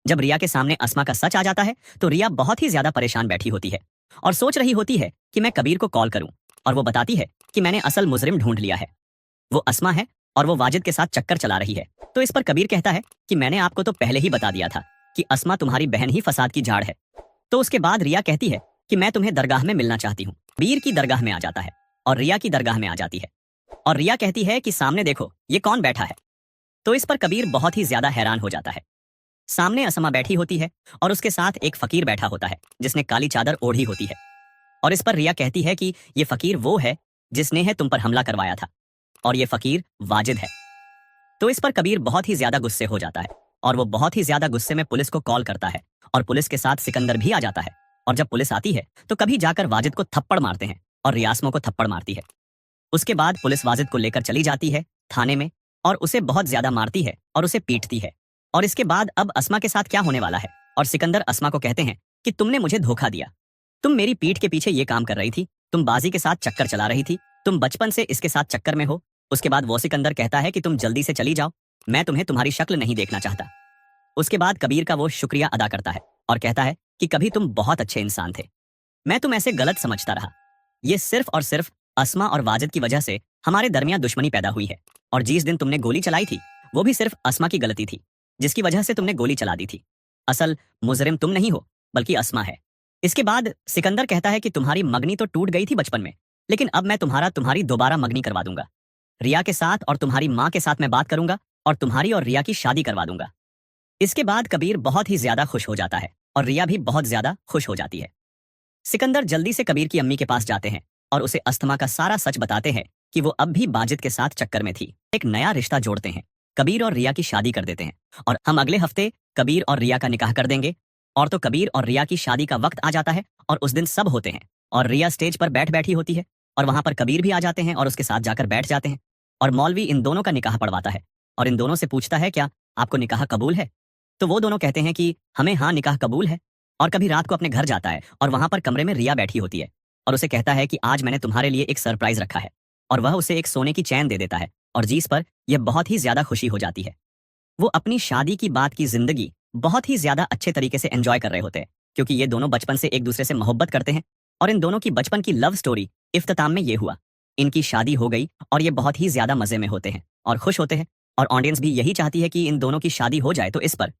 जब रिया के सामने अस्मा का सच आ जाता है तो रिया बहुत ही ज्यादा परेशान बैठी होती है और सोच रही होती है कि मैं कबीर को कॉल करूं। और वो बताती है कि मैंने असल मुजरिम ढूंढ लिया है, वो अस्मा है और वो वाजिद के साथ चक्कर चला रही है। तो इस पर कबीर कहता है कि मैंने आपको तो पहले ही बता दिया था कि अस्मा तुम्हारी बहन ही फसाद की झाड़ है। तो उसके बाद रिया कहती है कि मैं तुम्हें दरगाह में मिलना चाहती हूँ। कबीर की दरगाह में आ जाता है और रिया की दरगाह में आ जाती है और रिया कहती है कि सामने देखो ये कौन बैठा है। तो इस पर कबीर बहुत ही ज्यादा हैरान हो जाता है। सामने अस्मा बैठी होती है और उसके साथ एक फकीर बैठा होता है जिसने काली चादर ओढ़ी होती है। और इस पर रिया कहती है कि ये फकीर वो है जिसने है तुम पर हमला करवाया था और ये फकीर वाजिद है। तो इस पर कबीर बहुत ही ज्यादा गुस्से हो जाता है और वो बहुत ही ज्यादा गुस्से में पुलिस को कॉल करता है और पुलिस के साथ सिकंदर भी आ जाता है। और जब पुलिस आती है तो कभी जाकर वाजिद को थप्पड़ मारते हैं और रियासमों को थप्पड़ मारती है। उसके बाद पुलिस वाजिद को लेकर चली जाती है थाने में और उसे बहुत ज्यादा मारती है और उसे पीटती है। और इसके बाद अब अस्मा के साथ क्या होने वाला है, और सिकंदर अस्मा को कहते हैं कि तुमने मुझे धोखा दिया, तुम मेरी पीठ के पीछे ये काम कर रही थी, तुम बाजी के साथ चक्कर चला रही थी, तुम बचपन से इसके साथ चक्कर में हो। उसके बाद वो सिकंदर कहता है कि तुम जल्दी से चली जाओ, मैं तुम्हें तुम्हारी शक्ल नहीं देखना चाहता। उसके बाद कबीर का वो शुक्रिया अदा करता है और कहता है कि कभी तुम बहुत अच्छे इंसान थे, मैं तुम ऐसे गलत समझता रहा। ये सिर्फ और सिर्फ अस्मा और वाजिद की वजह से हमारे दरमियान दुश्मनी पैदा हुई है। और जिस दिन तुमने गोली चलाई थी वो भी सिर्फ अस्मा की गलती थी, जिसकी वजह से तुमने गोली चला दी थी। असल मुजरिम तुम नहीं हो बल्कि अस्मा है। इसके बाद सिकंदर कहता है कि तुम्हारी मगनी तो टूट गई थी बचपन में, लेकिन अब मैं तुम्हारी दोबारा मगनी करवा दूंगा। रिया के साथ और तुम्हारी माँ के साथ मैं बात करूंगा और तुम्हारी और रिया की शादी करवा दूंगा। इसके बाद कबीर बहुत ही ज्यादा खुश हो जाता है और रिया भी बहुत ज्यादा खुश हो जाती है। सिकंदर जल्दी से कबीर की अम्मी के पास जाते हैं और उसे अस्थमा का सारा सच बताते हैं कि वो अब भी बाजिद के साथ चक्कर में थी। एक नया रिश्ता जोड़ते हैं, कबीर और रिया की शादी कर देते हैं और हम अगले हफ्ते कबीर और रिया का निकाह कर देंगे। और तो कबीर और रिया की शादी का वक्त आ जाता है और उस दिन सब होते हैं और रिया स्टेज पर बैठी होती है और वहां पर कबीर भी आ जाते हैं और उसके साथ जाकर बैठ जाते हैं। और मौलवी इन दोनों का निकाह पढ़वाता है और इन दोनों से पूछता है क्या आपको निकाह कबूल है। तो वो दोनों कहते हैं कि हमें हाँ निकाह कबूल है। और कभी रात को अपने घर जाता है और वहां पर कमरे में रिया बैठी होती है और उसे कहता है कि आज मैंने तुम्हारे लिए एक सरप्राइज रखा है। और वह उसे एक सोने की चैन दे देता है और जिस पर यह बहुत ही ज्यादा खुशी हो जाती है। वो अपनी शादी की बात की जिंदगी बहुत ही ज्यादा अच्छे तरीके से एंजॉय कर रहे होते हैं क्योंकि ये दोनों बचपन से एक दूसरे से मोहब्बत करते हैं। और इन दोनों की बचपन की लव स्टोरी इफ्तिताम में ये हुआ, इनकी शादी हो गई और ये बहुत ही ज्यादा मजे में होते हैं और खुश होते हैं। और ऑडियंस भी यही चाहती है कि इन दोनों की शादी हो जाए। तो इस पर